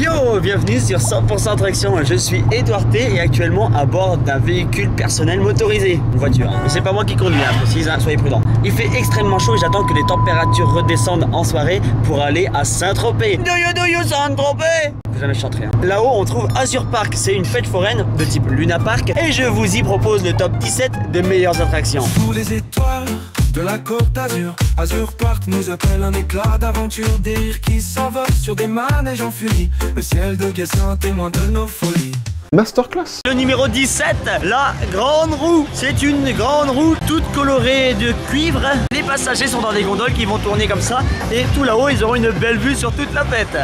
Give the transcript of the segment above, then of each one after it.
Yo, bienvenue sur 100% Traction, je suis Edouard T et actuellement à bord d'un véhicule personnel motorisé, une voiture. Mais c'est pas moi qui conduis, précise, soyez prudents. Il fait extrêmement chaud et j'attends que les températures redescendent en soirée pour aller à Saint-Tropez. Do you Saint-Tropez? Jamais je chanterai. Là-haut on trouve Azur Park, c'est une fête foraine de type Luna Park et je vous y propose le top 17 des meilleures attractions. Sous les étoiles de la Côte d'Azur, Azur Park nous appelle un éclat d'aventure, des rires qui s'envolent sur des manèges en furie, le ciel de Guessin témoin de nos folies. Masterclass. Le numéro 17, la grande roue. C'est une grande roue toute colorée de cuivre. Les passagers sont dans des gondoles qui vont tourner comme ça et tout là-haut ils auront une belle vue sur toute la fête.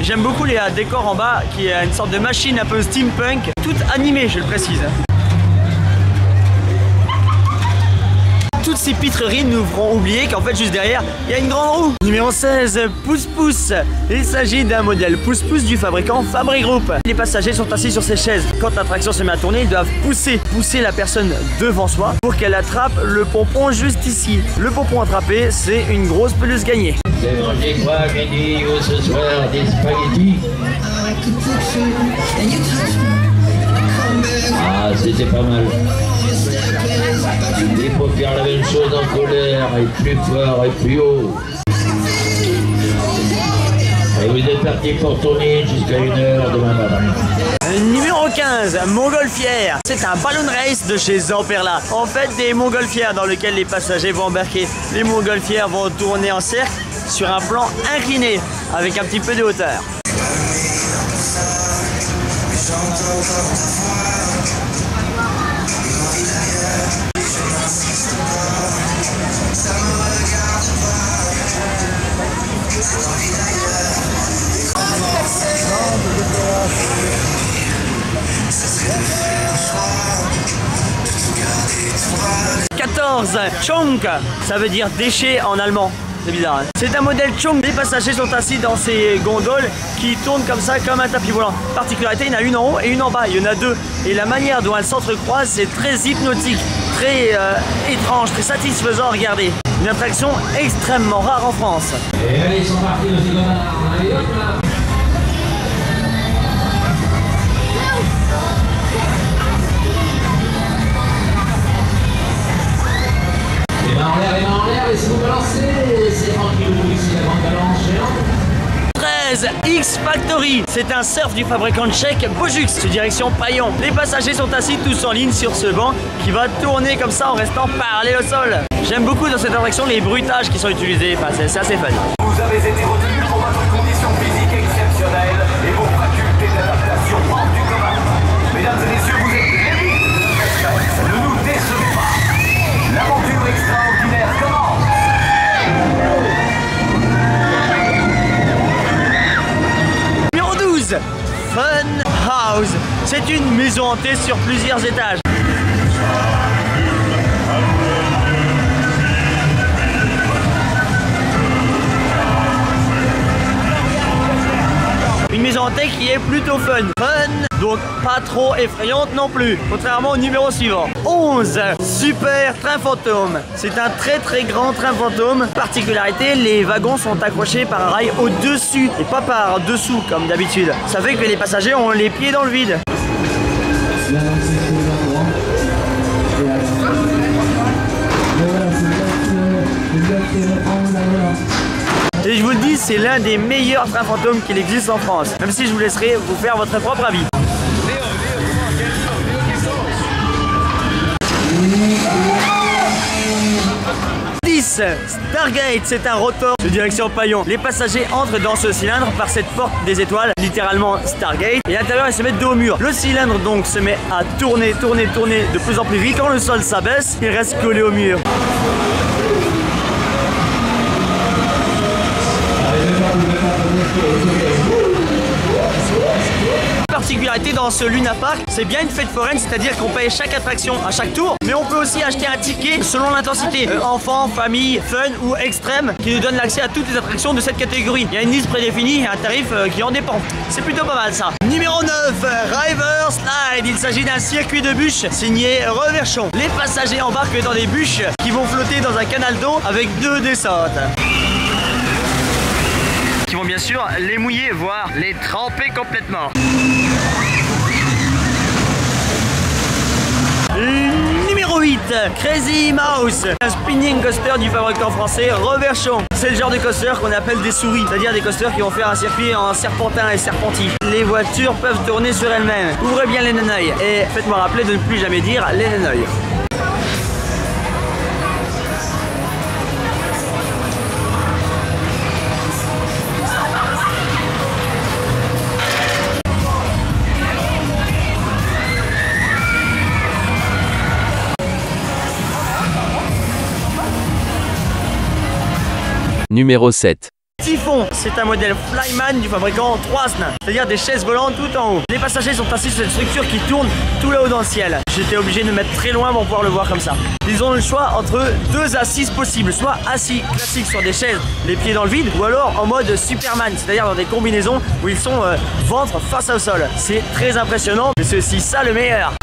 J'aime beaucoup les décors en bas qui est une sorte de machine un peu steampunk, toute animée je le précise. Toutes ces pitreries nous feront oublier qu'en fait juste derrière il y a une grande roue. Numéro 16, pousse-pousse. Il s'agit d'un modèle pousse-pousse du fabricant Fabri Group. Les passagers sont assis sur ces chaises. Quand l'attraction se met à tourner, ils doivent pousser la personne devant soi pour qu'elle attrape le pompon juste ici. Le pompon attrapé, c'est une grosse pelouse gagnée. Vous avez mangé quoi à midi ou ce soir? Des spaghettis? Ah, c'était pas mal. Il faut faire la même chose en colère, et plus fort et plus haut. Et vous êtes parti pour tourner jusqu'à 1h demain matin. Numéro 15, Montgolfière. C'est un ballon race de chez Zamperla. En fait, des montgolfières dans lesquelles les passagers vont embarquer. Les montgolfières vont tourner en cercle sur un plan incliné avec un petit peu de hauteur. Chonk, ça veut dire déchet en allemand. C'est bizarre, hein. C'est un modèle Chonk. Les passagers sont assis dans ces gondoles qui tournent comme ça, comme un tapis volant. Particularité, il y en a une en haut et une en bas. Il y en a deux. Et la manière dont elles s'entrecroisent, c'est très hypnotique, très étrange, très satisfaisant à regarder. Une attraction extrêmement rare en France. Et allez, ils sont partis nos petits connards. Allez, hop là. Et si vous balancez, c'est tranquille ici, la grande balance géante. 13, X Factory. C'est un surf du fabricant tchèque Bojux, direction Paillon. Les passagers sont assis tous en ligne sur ce banc qui va tourner comme ça en restant parallèle au sol. J'aime beaucoup dans cette attraction les bruitages qui sont utilisés, enfin, c'est assez fun. Vous avez été retenu pour votre condition physique exceptionnelle et vos facultés d'adaptation hors du commun. Mesdames et messieurs, vous êtes élites. Ne nous décevez pas. L'aventure extraordinaire commence. Numéro 12, Fun House. C'est une maison hantée sur plusieurs étages. Une maison hantée qui est plutôt fun. Fun, donc pas trop effrayante non plus. Contrairement au numéro suivant. 11, Super Train Fantôme. C'est un très grand train fantôme. Particularité, les wagons sont accrochés par un rail au-dessus et pas par dessous comme d'habitude. Ça fait que les passagers ont les pieds dans le vide. Et je vous le dis, c'est l'un des meilleurs trains fantômes qu'il existe en France. Même si je vous laisserai vous faire votre propre avis. 10, Stargate, c'est un rotor de direction Paillon. Les passagers entrent dans ce cylindre par cette porte des étoiles, littéralement Stargate. Et à l'intérieur, ils se mettent dos au mur. Le cylindre donc se met à tourner de plus en plus vite. Quand le sol s'abaisse, il reste collé au mur. Particularité dans ce Luna Park, c'est bien une fête foraine, c'est-à-dire qu'on paye chaque attraction à chaque tour, mais on peut aussi acheter un ticket selon l'intensité, enfant, famille, fun ou extrême, qui nous donne l'accès à toutes les attractions de cette catégorie. Il y a une liste prédéfinie et un tarif qui en dépend. C'est plutôt pas mal ça. Numéro 9, River Slide. Il s'agit d'un circuit de bûches signé Reverchon. Les passagers embarquent dans des bûches qui vont flotter dans un canal d'eau avec 2 descentes. bien sûr les mouiller, voire les tremper complètement. Numéro 8, Crazy Mouse, un spinning coaster du fabricant français Reverchon. C'est le genre de coaster qu'on appelle des souris, c'est-à-dire des coasters qui vont faire un circuit en serpentin et serpentis. Les voitures peuvent tourner sur elles-mêmes. Ouvrez bien les neneuils et faites-moi rappeler de ne plus jamais dire les neneuils. Numéro 7. Typhon, c'est un modèle Flyman du fabricant Troisne, c'est-à-dire des chaises volantes tout en haut. Les passagers sont assis sur cette structure qui tourne tout là-haut dans le ciel. J'étais obligé de me mettre très loin pour pouvoir le voir comme ça. Ils ont le choix entre deux assises possibles, soit assis classiques sur des chaises, les pieds dans le vide, ou alors en mode Superman, c'est-à-dire dans des combinaisons où ils sont ventre face au sol. C'est très impressionnant, mais c'est aussi ça le meilleur.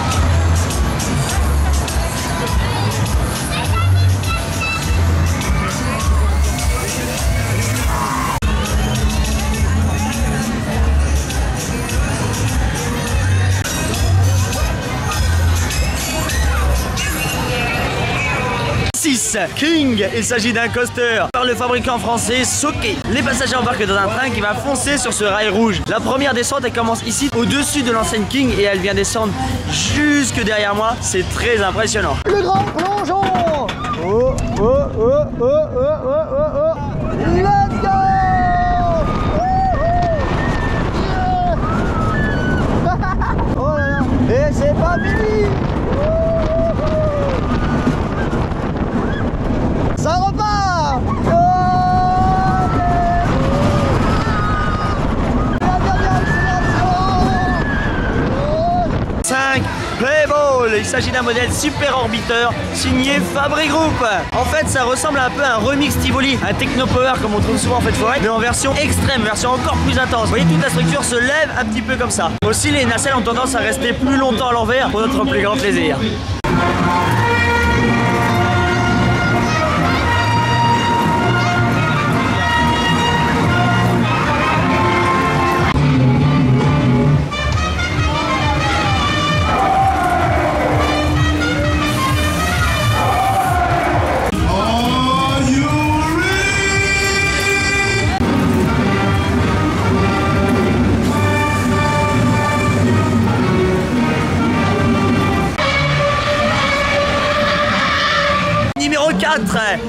6, King. Il s'agit d'un coaster par le fabricant français Soke. Les passagers embarquent dans un train qui va foncer sur ce rail rouge. La première descente, elle commence ici au-dessus de l'enseigne King et elle vient descendre jusque derrière moi. C'est très impressionnant. Le grand plongeon. Oh, oh, oh, oh, oh, oh, oh, oh. Let's go. Oh là là. Et c'est pas fini. Ça repart. Oh, 5, Playball. Il s'agit d'un modèle super orbiteur signé Fabri Group. En fait, ça ressemble un peu à un remix Tivoli, un techno power comme on trouve souvent en fête forêt, mais en version extrême, version encore plus intense. Vous voyez, toute la structure se lève un petit peu comme ça. Aussi, les nacelles ont tendance à rester plus longtemps à l'envers pour notre plus grand plaisir.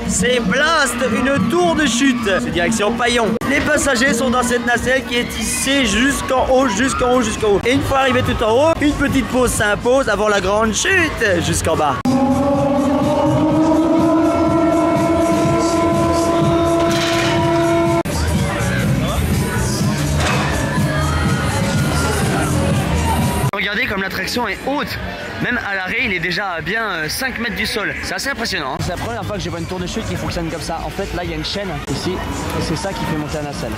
C'est Blast, une tour de chute. C'est direction Paillon. Les passagers sont dans cette nacelle qui est tissée jusqu'en haut, jusqu'en haut, jusqu'en haut. Et une fois arrivé tout en haut, une petite pause s'impose avant la grande chute jusqu'en bas. Regardez comme l'attraction est haute. Même à l'arrêt, il est déjà à bien 5 mètres du sol. C'est assez impressionnant. C'est la première fois que je vois une tour de chute qui fonctionne comme ça. En fait, là, il y a une chaîne ici. Et c'est ça qui fait monter la nacelle.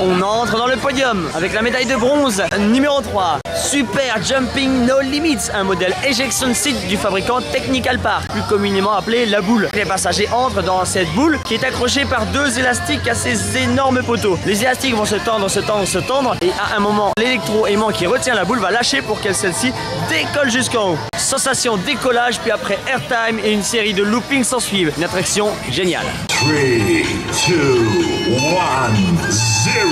On entre dans le podium avec la médaille de bronze numéro 3. Super Jumping No Limits, un modèle Ejection Seat du fabricant Technical Park, plus communément appelé la boule. Les passagers entrent dans cette boule qui est accrochée par deux élastiques à ces énormes poteaux. Les élastiques vont se tendre, se tendre, se tendre et à un moment, l'électro-aimant qui retient la boule va lâcher pour que celle-ci décolle jusqu'en haut. Sensation décollage, puis après airtime et une série de loopings s'en suivent. Une attraction géniale. 3, 2, 1, 0.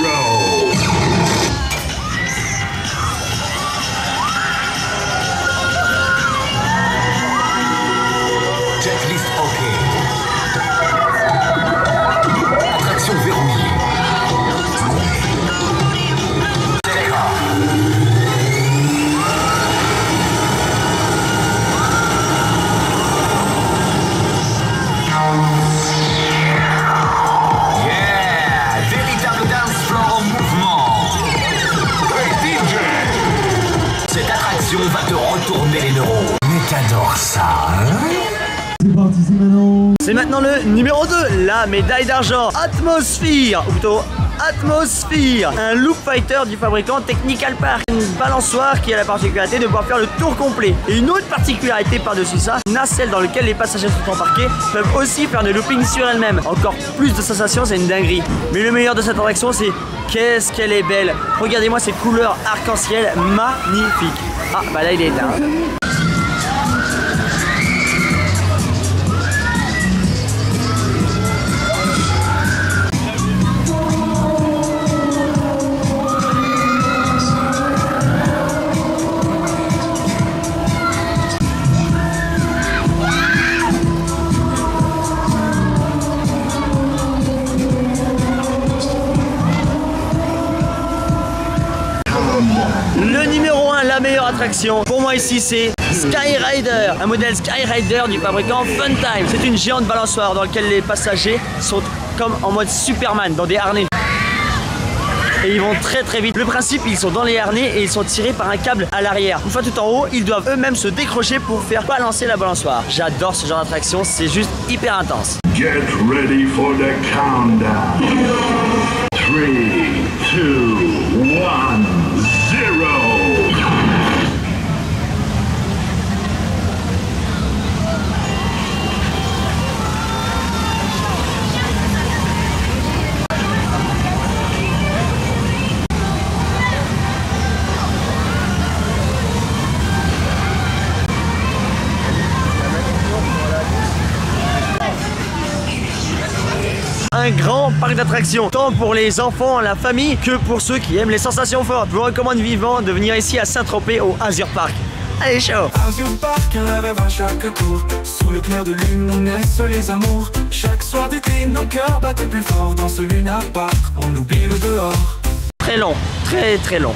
Checklist OK. Attraction verrouillée. Va te retourner les neurones. Mais t'adores ça, hein? C'est parti, c'est maintenant. C'est maintenant le numéro 2, la médaille d'argent Atmosphere, ou plutôt Atmosphere, un loop fighter du fabricant Technical Park. Une balançoire qui a la particularité de pouvoir faire le tour complet. Et une autre particularité par-dessus ça, nacelle dans lequel les passagers sont embarqués peuvent aussi faire des loopings sur elles-mêmes. Encore plus de sensations, c'est une dinguerie. Mais le meilleur de cette attraction, c'est qu'est-ce qu'elle est belle. Regardez-moi ces couleurs arc-en-ciel magnifiques. Ah, bah là il est éteint. Le numéro 1, la meilleure attraction, pour moi ici c'est Skyrider, un modèle Skyrider du fabricant Funtime. C'est une géante balançoire dans laquelle les passagers sont comme en mode Superman, dans des harnais. Et ils vont très très vite. Le principe, ils sont dans les harnais et ils sont tirés par un câble à l'arrière. Une fois tout en haut, ils doivent eux-mêmes se décrocher pour faire balancer la balançoire. J'adore ce genre d'attraction, c'est juste hyper intense. Get ready for the countdown. 3, 2, 1, 0. Un grand parc d'attractions, tant pour les enfants, la famille, que pour ceux qui aiment les sensations fortes. Je vous recommande vivement de venir ici à Saint-Tropez au Azur Park. Allez, chaud! Azur Park, un rêve à chaque tour. Sous le clair de lune, on naissent les amours. Chaque soir d'été, nos cœurs battaient plus fort. Dans ce lunar park, on oublie le dehors. Très long, très très long.